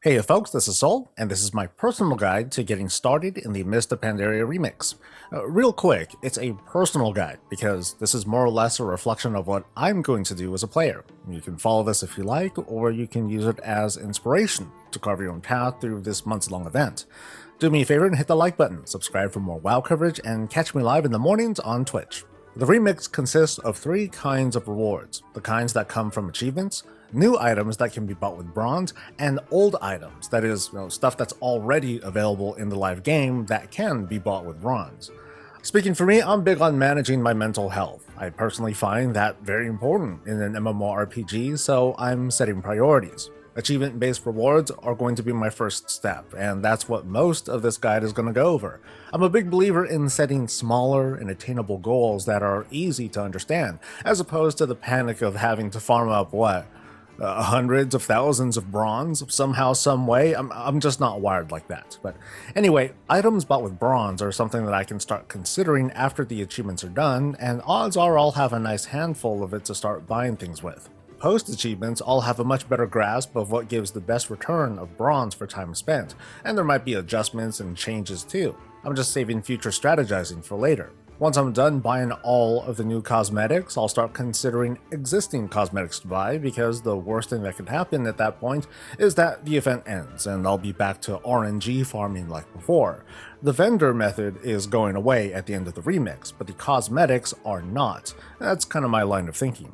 Hey folks, this is Soul, and this is my personal guide to getting started in the Mists of Pandaria remix. Real quick, it's a personal guide because this is more or less a reflection of what I'm going to do as a player. You can follow this if you like, or you can use it as inspiration to carve your own path through this months-long event. Do me a favor and hit the like button, subscribe for more WoW coverage, and catch me live in the mornings on Twitch. The remix consists of three kinds of rewards: the kinds that come from achievements, new items that can be bought with bronze, and old items, that is, stuff that's already available in the live game that can be bought with bronze. Speaking for me, I'm big on managing my mental health. I personally find that very important in an MMORPG, so I'm setting priorities. Achievement-based rewards are going to be my first step, and that's what most of this guide is going to go over. I'm a big believer in setting smaller and attainable goals that are easy to understand, as opposed to the panic of having to farm up, hundreds of thousands of bronze somehow, some way. I'm just not wired like that. But anyway, items bought with bronze are something that I can start considering after the achievements are done, and odds are I'll have a nice handful of it to start buying things with. Post achievements, I'll have a much better grasp of what gives the best return of bronze for time spent, and there might be adjustments and changes too. I'm just saving future strategizing for later. Once I'm done buying all of the new cosmetics, I'll start considering existing cosmetics to buy, because the worst thing that could happen at that point is that the event ends and I'll be back to RNG farming like before. The vendor method is going away at the end of the remix, but the cosmetics are not. That's kind of my line of thinking.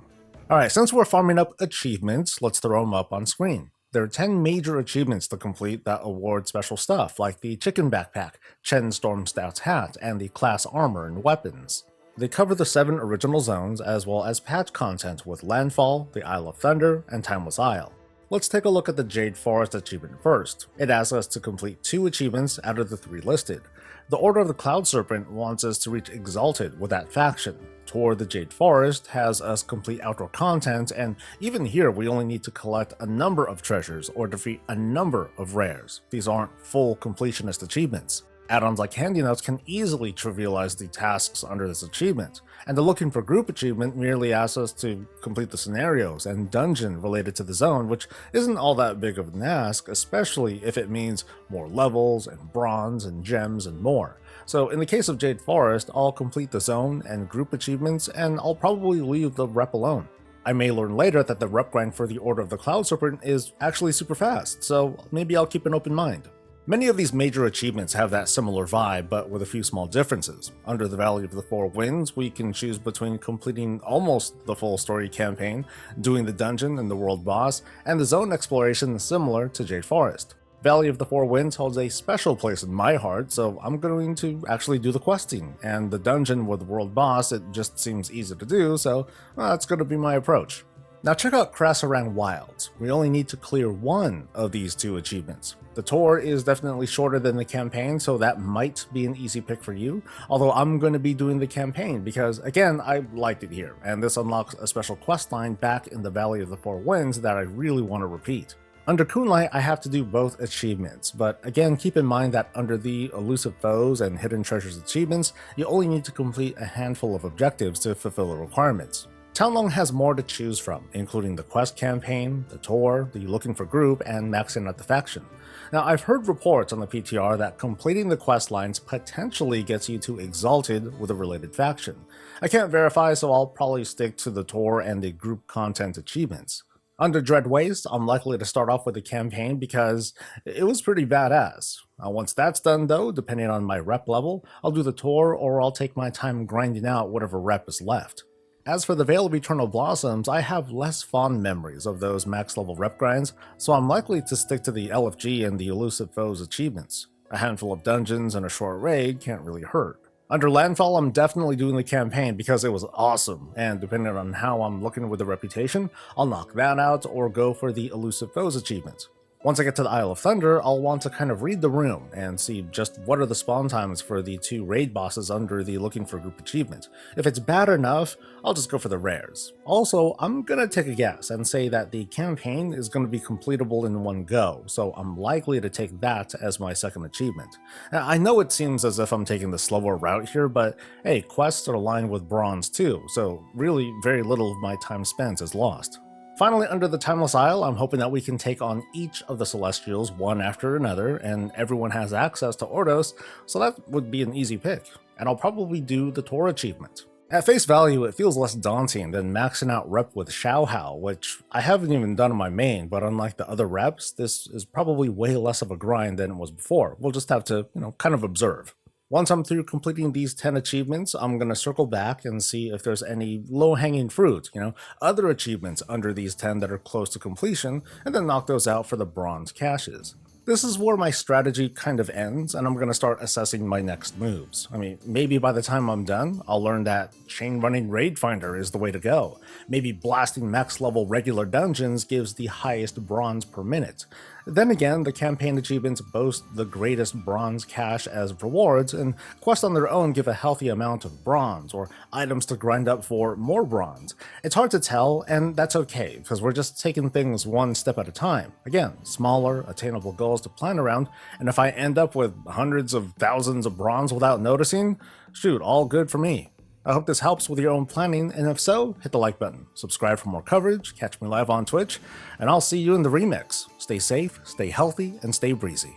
Alright, since we're farming up achievements, let's throw them up on screen. There are 10 major achievements to complete that award special stuff, like the Chicken Backpack, Chen Stormstout's hat, and the class armor and weapons. They cover the 7 original zones, as well as patch content with Landfall, the Isle of Thunder, and Timeless Isle. Let's take a look at the Jade Forest achievement first. It asks us to complete 2 achievements out of the 3 listed. The Order of the Cloud Serpent wants us to reach Exalted with that faction. Tour the Jade Forest has us complete outdoor content, and even here we only need to collect a number of treasures or defeat a number of rares. These aren't full completionist achievements. Add-ons like Handy Notes can easily trivialize the tasks under this achievement, and the Looking for Group achievement merely asks us to complete the scenarios and dungeon related to the zone, which isn't all that big of an ask, especially if it means more levels and bronze and gems and more. So in the case of Jade Forest, I'll complete the zone and group achievements, and I'll probably leave the rep alone. I may learn later that the rep grind for the Order of the Cloud Serpent is actually super fast, so maybe I'll keep an open mind. Many of these major achievements have that similar vibe, but with a few small differences. Under the Valley of the Four Winds, we can choose between completing almost the full story campaign, doing the dungeon and the world boss, and the zone exploration similar to Jade Forest. Valley of the Four Winds holds a special place in my heart, so I'm going to actually do the questing, and the dungeon with the world boss, it just seems easy to do, so that's going to be my approach. Now check out Krasarang Wilds. We only need to clear one of these 2 achievements. The tour is definitely shorter than the campaign, so that might be an easy pick for you, although I'm going to be doing the campaign because, again, I liked it here, and this unlocks a special quest line back in the Valley of the Four Winds that I really want to repeat. Under Kunlai, I have to do both achievements, but again, keep in mind that under the Elusive Foes and Hidden Treasures achievements, you only need to complete a handful of objectives to fulfill the requirements. Townlong has more to choose from, including the quest campaign, the tour, the Looking for Group, and maxing out the faction. Now, I've heard reports on the PTR that completing the quest lines potentially gets you to Exalted with a related faction. I can't verify, so I'll probably stick to the tour and the group content achievements. Under Dread Waste, I'm likely to start off with the campaign because it was pretty badass. Once that's done though, depending on my rep level, I'll do the tour or I'll take my time grinding out whatever rep is left. As for the Veil of Eternal Blossoms, I have less fond memories of those max level rep grinds, so I'm likely to stick to the LFG and the Elusive Foes achievements. A handful of dungeons and a short raid can't really hurt. Under Landfall, I'm definitely doing the campaign because it was awesome, and depending on how I'm looking with the reputation, I'll knock that out or go for the Elusive Foes achievement. Once I get to the Isle of Thunder, I'll want to kind of read the room and see just what are the spawn times for the 2 raid bosses under the Looking for Group achievement. If it's bad enough, I'll just go for the rares. Also, I'm gonna take a guess and say that the campaign is gonna be completable in one go, so I'm likely to take that as my second achievement. Now, I know it seems as if I'm taking the slower route here, but hey, quests are aligned with bronze too, so really very little of my time spent is lost. Finally, under the Timeless Isle, I'm hoping that we can take on each of the Celestials one after another, and everyone has access to Ordos, so that would be an easy pick. And I'll probably do the Tor achievement. At face value, it feels less daunting than maxing out rep with Xiaohao, which I haven't even done in my main, but unlike the other reps, this is probably way less of a grind than it was before. We'll just have to, kind of observe. Once I'm through completing these 10 achievements, I'm going to circle back and see if there's any low-hanging fruit, other achievements under these 10 that are close to completion, and then knock those out for the bronze caches. This is where my strategy kind of ends, and I'm going to start assessing my next moves. I mean, maybe by the time I'm done, I'll learn that chain running Raid Finder is the way to go. Maybe blasting max level regular dungeons gives the highest bronze per minute. Then again, the campaign achievements boast the greatest bronze cache as rewards, and quests on their own give a healthy amount of bronze, or items to grind up for more bronze. It's hard to tell, and that's okay, because we're just taking things one step at a time. Again, smaller, attainable goals to plan around, and if I end up with hundreds of thousands of bronze without noticing, shoot, all good for me. I hope this helps with your own planning, and if so, hit the like button, subscribe for more coverage, catch me live on Twitch, and I'll see you in the remix. Stay safe, stay healthy, and stay breezy.